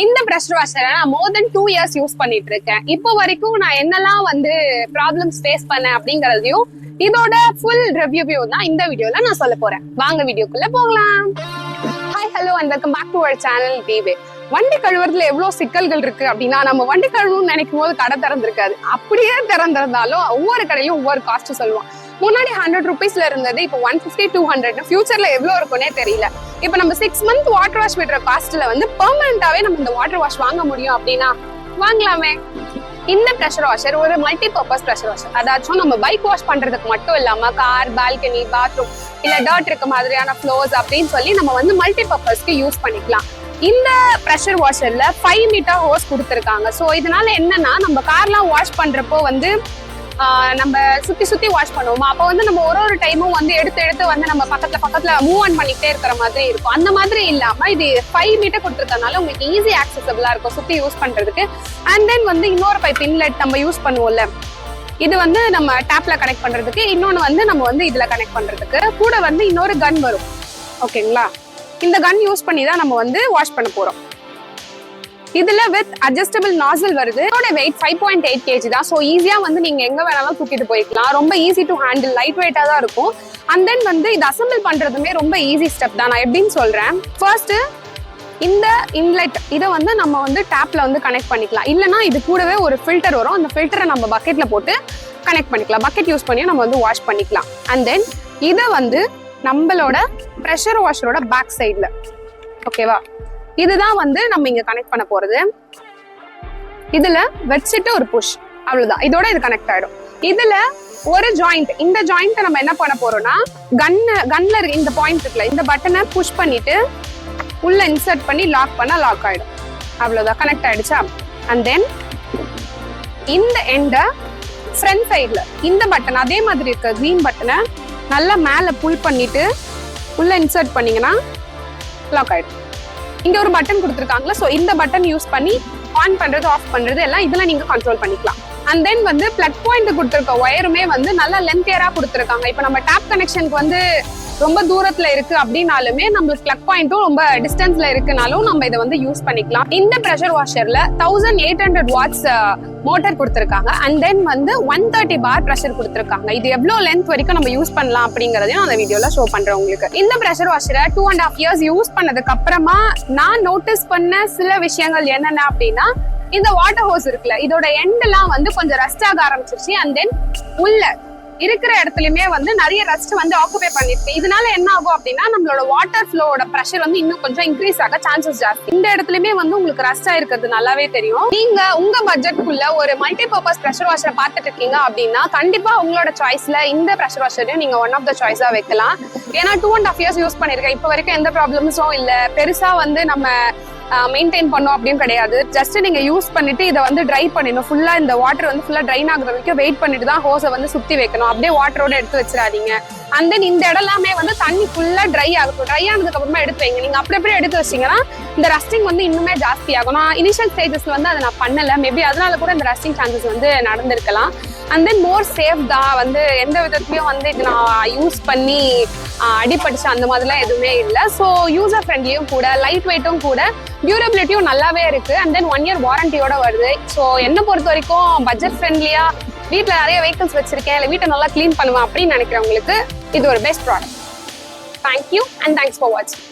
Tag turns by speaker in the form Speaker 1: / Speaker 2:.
Speaker 1: இந்த பிரஷர் வாஷரை நான் மோர் தென் 2 years use பண்ணிட்டு இருக்கேன். இப்போ வரைக்கும் நான் என்னெல்லாம் வந்து ப்ராப்ளம்ஸ் ஃபேஸ் பண்ணேன் அப்படிங்கறதையும் இதோட ஃபுல் ரிவ்யூ தான் இந்த வீடியோல நான் சொல்ல போறேன். வாங்க வீடியோக்குள்ள போகலாம். Hi hello and welcome back to our channel டிவே. வண்டி கழுவுறதுல எவ்வளவு சிக்கல்கள் இருக்கு அப்படின்னா, நம்ம வண்டி கழுவணும்னு நினைக்கும் போது கடை திறந்திருக்காது. அப்படியே திறந்திருந்தாலும் ஒவ்வொரு கடையிலும் ஒவ்வொரு காஸ்ட் சொல்லுவோம். முன்னாடி 100 rupeesல இருந்தது இப்போ 150 200 ஃபியூச்சர்ல எவ்வளவு இருக்குன்னே தெரியல. இப்போ நம்ம 6 month வாட்டர் வாஷ் விடுற காஸ்ட்ல வந்து பெர்மனண்டாவே நம்ம இந்த வாட்டர் வாஷ் வாங்க முடியும் அப்படின்னா வாங்கலாமே. இந்த பிரஷர் வாஷர் ஒரு மல்டி பர்பஸ் பிரஷர் வாஷர். அதாச்சும் நம்ம பைக் வாஷ் பண்றதுக்கு மட்டும் இல்லாம கார், பால்கனி, பாத்ரூம் இல்ல டர்ட் இருக்க மாதிரியான ஃப்ளோர்ஸ் அப்படின்னு சொல்லி நம்ம வந்து மல்டி பர்பஸ்க்கு யூஸ் பண்ணிக்கலாம். இந்த பிரஷர் வாஷர்ல 5 meter ஹோஸ் கொடுத்துருக்காங்க. ஸோ இதனால என்னன்னா, நம்ம கார்லாம் வாஷ் பண்றப்போ வந்து நம்ம சுத்தி வாஷ் பண்ணுவோமா, அப்போ வந்து நம்ம ஒரு டைமும் வந்து எடுத்து வந்து நம்ம பக்கத்துல மூவ் ஆன் பண்ணிக்கிட்டே இருக்கிற மாதிரி இருக்கும். அந்த மாதிரி இல்லாம இது 5 meter கொடுத்துருக்கனால உங்களுக்கு ஈஸி ஆக்சசபிளா இருக்கும் சுத்தி யூஸ் பண்றதுக்கு. அண்ட் தென் வந்து இன்னொரு பைப் இன்லெட் நம்ம யூஸ் பண்ணுவோம்ல, இது வந்து நம்ம டேப்ல கனெக்ட் பண்றதுக்கு, இன்னொன்னு வந்து நம்ம வந்து இதுல கனெக்ட் பண்றதுக்கு. கூட வந்து இன்னொரு கன் வரும். ஓகேங்களா, இந்த கன் யூஸ் பண்ணி தான் நம்ம வந்து வாஷ் பண்ண போறோம். இதுல வித் அட்ஜஸ்டபிள் நாசல் வருது. இதோட வெயிட் 5.8 kg தான். ஸோ ஈஸியா வந்து நீங்க எங்க வேணாலும் தூக்கிட்டு போய்க்கலாம். ரொம்ப ஈஸி டு ஹேண்டில், லைட் வெயிட்டா தான் இருக்கும். அண்ட் தென் வந்து இது அசம்பிள் பண்றதுமே ரொம்ப ஈஸி ஸ்டெப் தான். நான் எப்படின்னு சொல்றேன். ஃபர்ஸ்ட் இந்த இன்லெட் இதை வந்து நம்ம வந்து டேப்ல வந்து கனெக்ட் பண்ணிக்கலாம். இல்லைன்னா இது கூடவே ஒரு ஃபில்டர் வரும். அந்த ஃபில்டரை நம்ம பக்கெட்ல போட்டு கனெக்ட் பண்ணிக்கலாம். பக்கெட் யூஸ் பண்ணி நம்ம வந்து வாஷ் பண்ணிக்கலாம். அண்ட் தென் இதை வந்து நம்மளோட ப்ரெஷர் வாஷரோட பேக் சைட்ல, ஓகேவா, இதுதான் வந்து நம்ம இங்க கனெக்ட் பண்ண போறது. இதுல வச்சுட்டு ஒரு புஷ், அவ்வளவுதான். இதோட இது கனெக்ட் ஆயிடும். இதுல ஒரு ஜாயிண்ட், இந்த ஜாயிண்ட் நம்ம என்ன பண்ண போறோம்னா, கன்ல இருக்க இந்த பாயிண்ட் இருக்குல்ல, இந்த பட்டனை புஷ் பண்ணிட்டு உள்ள இன்சர்ட் பண்ணி லாக் பண்ணா லாக் ஆயிடும். அவ்வளவுதான், கனெக்ட் ஆயிடுச்சா. அண்ட் தென் இந்த எண்ட ஃப்ரண்ட் சைட்ல இந்த பட்டன் அதே மாதிரி இருக்க கிரீன் பட்டனை நல்லா மேல புல் பண்ணிட்டு உள்ள இன்சர்ட் பண்ணீங்கன்னா லாக் ஆயிடும். இங்க ஒரு பட்டன் கொடுத்துருக்காங்களா, ஸோ இந்த பட்டன் யூஸ் பண்ணி ஆன் பண்றது, ஆஃப் பண்றது எல்லாம் இதுல நீங்க கண்ட்ரோல் பண்ணிக்கலாம். அண்ட் தென் வந்து பிளக் பாயிண்ட் கொடுத்துருக்க ஒயருமே வந்து நல்லா லென்த்தியரா கொடுத்துருக்காங்க. இப்போ நம்ம டேப் கனெக்ஷனுக்கு வந்து ரொம்ப தூரத்துல இருக்கு அப்படின்னாலுமே நம்மளுக்கு பிளக் பாயிண்ட்டும் ரொம்ப டிஸ்டன்ஸ்ல இருக்குனாலும் நம்ம இதை வந்து யூஸ் பண்ணிக்கலாம். இந்த பிரஷர் வாஷர்ல 1800 watts மோட்டர் கொடுத்துருக்காங்க. அண்ட் தென் வந்து 130 bar ப்ரெஷர் கொடுத்துருக்காங்க. இது எவ்வளவு லென்த் வரைக்கும் நம்ம யூஸ் பண்ணலாம் அப்படிங்கறதையும் அந்த வீடியோல ஷோ பண்றேன் உங்களுக்கு. இந்த பிரஷர் வாஷரை 2.5 years யூஸ் பண்ணதுக்கு அப்புறமா நான் நோட்டீஸ் பண்ண சில விஷயங்கள் என்னென்ன அப்படின்னா, இந்த வாட்டர் ஹோஸ் இருக்குல்ல, இதோட எண்ட் எல்லாம் வந்து கொஞ்சம் ரஸ்ட் ஆக ஆரம்பிச்சிருச்சு. அண்ட் தென் உள்ள இருக்கிற இடத்துலயுமே வந்து நிறைய ரஸ்ட் வந்து ஆக்குபை பண்ணிருக்கு. இதனால என்ன ஆகும் அப்படின்னா, நம்மளோட வாட்டர் ஃப்ளோட பிரஷர் வந்து இன்னும் கொஞ்சம் இன்க்ரீஸ் ஆக சான்சஸ் ஜாஸ்தி. இந்த இடத்துலயுமே வந்து உங்களுக்கு ரஸ்ட் ஆயிருக்கிறது நல்லாவே தெரியும். நீங்க உங்க பட்ஜெட்குள்ள ஒரு மல்டி பர்பஸ் பிரஷர் வாஷரை பார்த்துட்டு இருக்கீங்க அப்படின்னா, கண்டிப்பா உங்களோட சாய்ஸ்ல இந்த பிரஷர் வாஷரையும் நீங்க ஒன் ஆஃப் த சாய்ஸா வைக்கலாம். ஏன்னா 2.5 years யூஸ் பண்ணிருக்கேன், இப்போ வரைக்கும் எந்த ப்ராப்ளம்ஸும் இல்ல. பெருசா வந்து நம்ம மெயின்டைன் பண்ணும் அப்படின்னு கிடையாது. ஜஸ்ட் நீங்க யூஸ் பண்ணிட்டு இதை வந்து ட்ரை பண்ணிடணும். ஃபுல்லா இந்த வாட்டர் வந்து ஃபுல்லா ட்ரைன் ஆகுற வரைக்கும் வெயிட் பண்ணிட்டு தான் ஹோஸை வந்து சுத்தி வைக்கணும். அப்படியே வாட்டரோட எடுத்து வச்சிடாதீங்க. அண்ட் தென் இந்த இடம் எல்லாமே வந்து தண்ணி ஃபுல்லா ட்ரை ஆகட்டும். ட்ரை ஆனதுக்கு அப்புறமா எடுத்து வைங்க. நீங்க அப்படியே எடுத்து வச்சீங்கன்னா இந்த ரஸ்டிங் வந்து இன்னுமே ஜாஸ்தி ஆகும். நான் இனிஷியல் ஸ்டேஜஸ்ல வந்து அதை நான் பண்ணல, மேபி அதனால கூட இந்த ரஸ்டிங் சான்சஸ் வந்து நடந்திருக்கலாம். அண்ட் தென் மோர் சேஃப் தான். வந்து எந்த விதத்துலயும் வந்து இது நான் யூஸ் பண்ணி அடிபட்டுச்சு அந்த மாதிரிலாம் எதுவுமே இல்லை. ஸோ யூசர் ஃப்ரெண்ட்லியும் கூட, லைட் வெயிட்டும் கூட, டியூரபிலிட்டியும் நல்லாவே இருக்கு. அண்ட் தென் 1 year வாரண்டியோட வருது. ஸோ என்னை பொறுத்த வரைக்கும் பட்ஜெட் ஃப்ரெண்ட்லியா, வீட்டில் நிறைய வெஹிக்கிள்ஸ் வச்சிருக்கேன், இல்லை வீட்டை நல்லா கிளீன் பண்ணுவேன் அப்படின்னு நினைக்கிறவங்களுக்கு இது ஒரு best product. Thank you and thanks for வாட்சிங்.